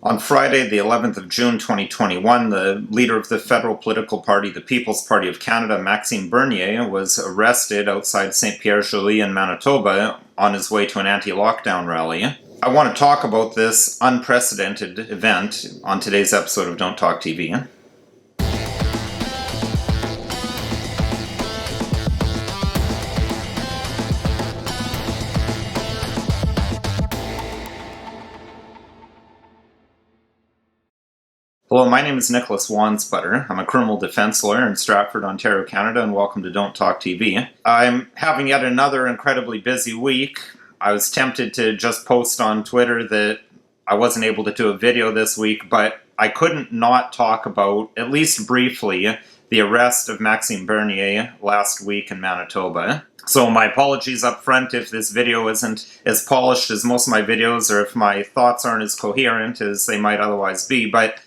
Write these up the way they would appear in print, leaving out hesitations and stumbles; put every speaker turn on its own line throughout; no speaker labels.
On Friday, the 11th of June 2021, the leader of the federal political party, the People's Party of Canada, Maxime Bernier, was arrested outside St Pierre-Jolys in Manitoba on his way to an anti-lockdown rally. I want to talk about this unprecedented event on today's episode of Don't Talk TV. Hello, my name is Nicholas Wansbutter. I'm a criminal defense lawyer in Stratford, Ontario, Canada, and welcome to Don't Talk TV. I'm having yet another incredibly busy week. I was tempted to just post on Twitter that I wasn't able to do a video this week, but I couldn't not talk about, at least briefly, the arrest of Maxime Bernier last week in Manitoba. So my apologies up front if this video isn't as polished as most of my videos, or if my thoughts aren't as coherent as they might otherwise be. But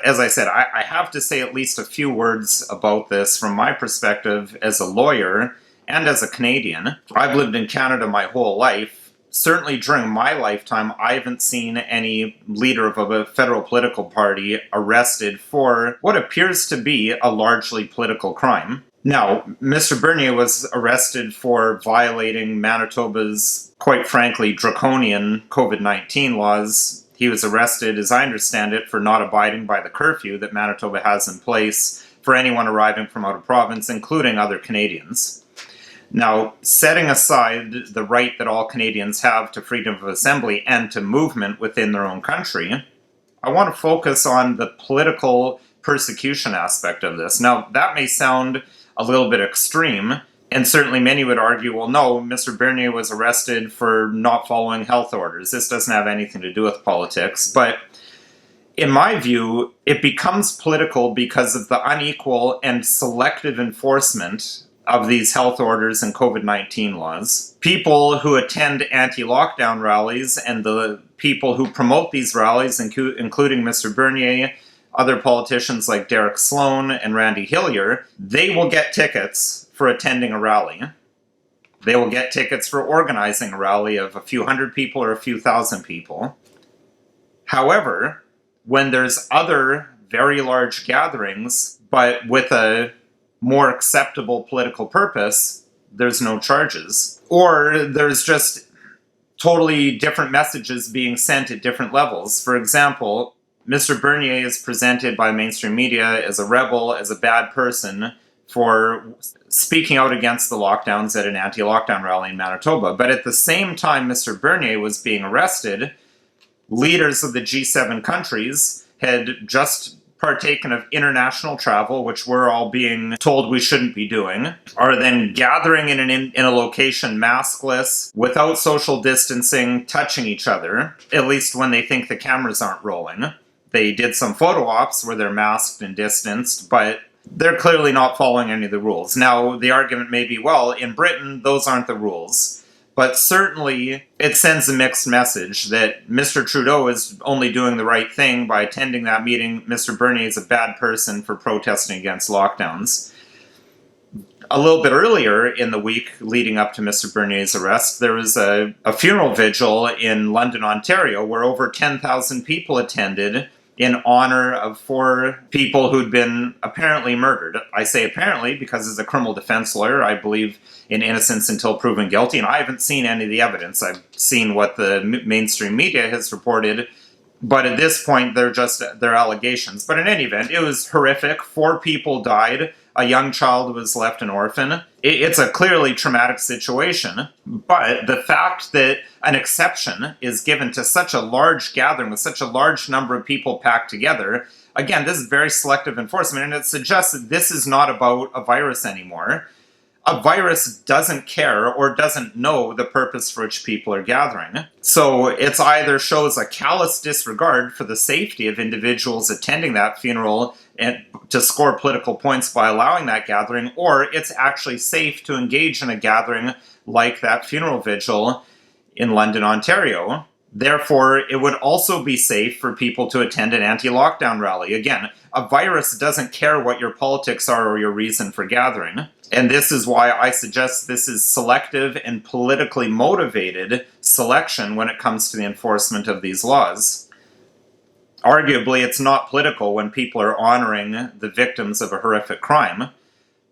as I said, I have to say at least a few words about this from my perspective as a lawyer and as a Canadian. I've lived in Canada my whole life. Certainly during my lifetime, I haven't seen any leader of a federal political party arrested for what appears to be a largely political crime. Now, Mr. Bernier was arrested for violating Manitoba's, quite frankly, draconian COVID-19 laws. He was arrested, as I understand it, for not abiding by the curfew that Manitoba has in place for anyone arriving from out of province, including other Canadians. Now, setting aside the right that all Canadians have to freedom of assembly and to movement within their own country, I want to focus on the political persecution aspect of this. Now, that may sound a little bit extreme, and certainly many would argue, well, no, Mr. Bernier was arrested for not following health orders. This doesn't have anything to do with politics. But in my view, it becomes political because of the unequal and selective enforcement of these health orders and COVID-19 laws. People who attend anti-lockdown rallies and the people who promote these rallies, including Mr. Bernier, other politicians like Derek Sloan and Randy Hillier, they will get tickets for attending a rally. They will get tickets for organizing a rally of a few hundred people or a few thousand people. However, when there's other very large gatherings, but with a more acceptable political purpose, there's no charges. Or there's just totally different messages being sent at different levels. For example, Mr. Bernier is presented by mainstream media as a rebel, as a bad person for speaking out against the lockdowns at an anti-lockdown rally in Manitoba. But at the same time Mr. Bernier was being arrested, leaders of the G7 countries had just partaken of international travel, which we're all being told we shouldn't be doing, are then gathering in a location maskless, without social distancing, touching each other, at least when they think the cameras aren't rolling. They did some photo ops where they're masked and distanced, but they're clearly not following any of the rules. Now, the argument may be, well, in Britain, those aren't the rules. But certainly, it sends a mixed message that Mr. Trudeau is only doing the right thing by attending that meeting. Mr. Bernier is a bad person for protesting against lockdowns. A little bit earlier in the week leading up to Mr. Bernier's arrest, there was a funeral vigil in London, Ontario, where over 10,000 people attended in honor of 4 people who'd been apparently murdered. I say apparently because as a criminal defense lawyer, I believe in innocence until proven guilty, and I haven't seen any of the evidence. I've seen what the mainstream media has reported, but at this point, they're allegations. But in any event, it was horrific. 4 people died. A young child was left an orphan. It's a clearly traumatic situation, but the fact that an exception is given to such a large gathering with such a large number of people packed together, again, this is very selective enforcement, and it suggests that this is not about a virus anymore. A virus doesn't care or doesn't know the purpose for which people are gathering. So it either shows a callous disregard for the safety of individuals attending that funeral and to score political points by allowing that gathering, or it's actually safe to engage in a gathering like that funeral vigil in London, Ontario. Therefore, it would also be safe for people to attend an anti-lockdown rally. Again, a virus doesn't care what your politics are or your reason for gathering. And this is why I suggest this is selective and politically motivated selection when it comes to the enforcement of these laws. Arguably, it's not political when people are honoring the victims of a horrific crime.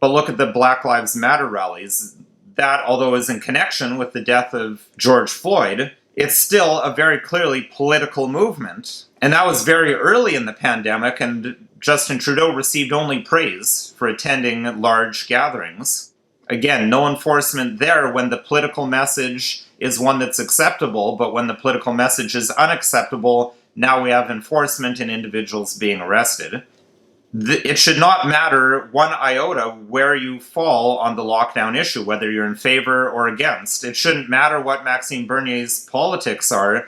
But look at the Black Lives Matter rallies. That, although is in connection with the death of George Floyd, it's still a very clearly political movement. And that was very early in the pandemic, and Justin Trudeau received only praise for attending large gatherings. Again, no enforcement there when the political message is one that's acceptable, but when the political message is unacceptable, now we have enforcement and individuals being arrested. It should not matter one iota where you fall on the lockdown issue, whether you're in favor or against. It shouldn't matter what Maxime Bernier's politics are.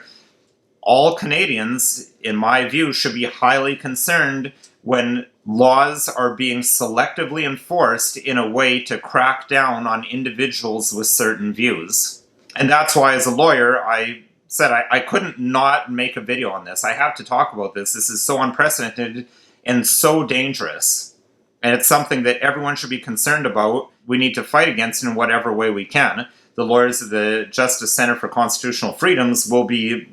All Canadians, in my view, should be highly concerned when laws are being selectively enforced in a way to crack down on individuals with certain views. And that's why, as a lawyer, I said I couldn't not make a video on this. I have to talk about this. This is so unprecedented and so dangerous. And it's something that everyone should be concerned about. We need to fight against in whatever way we can. The lawyers of the Justice Center for Constitutional Freedoms will be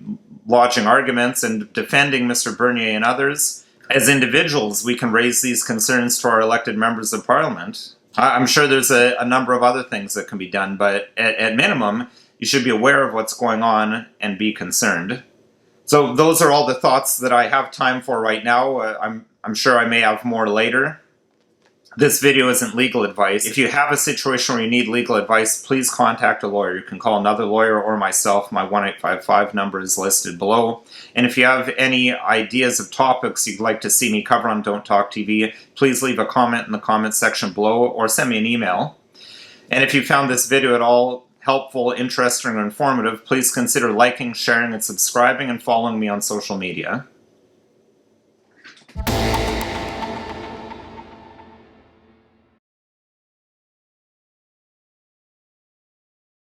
lodging arguments and defending Mr. Bernier and others. As individuals, we can raise these concerns to our elected members of Parliament. I'm sure there's a number of other things that can be done, but at minimum, you should be aware of what's going on and be concerned. So those are all the thoughts that I have time for right now. I'm sure I may have more later. This video isn't legal advice. If you have a situation where you need legal advice, please contact a lawyer. You can call another lawyer or myself. My 1-855 number is listed below. And if you have any ideas of topics you'd like to see me cover on Don't Talk TV, please leave a comment in the comments section below or send me an email. And if you found this video at all helpful, interesting, or informative, please consider liking, sharing, and subscribing and following me on social media.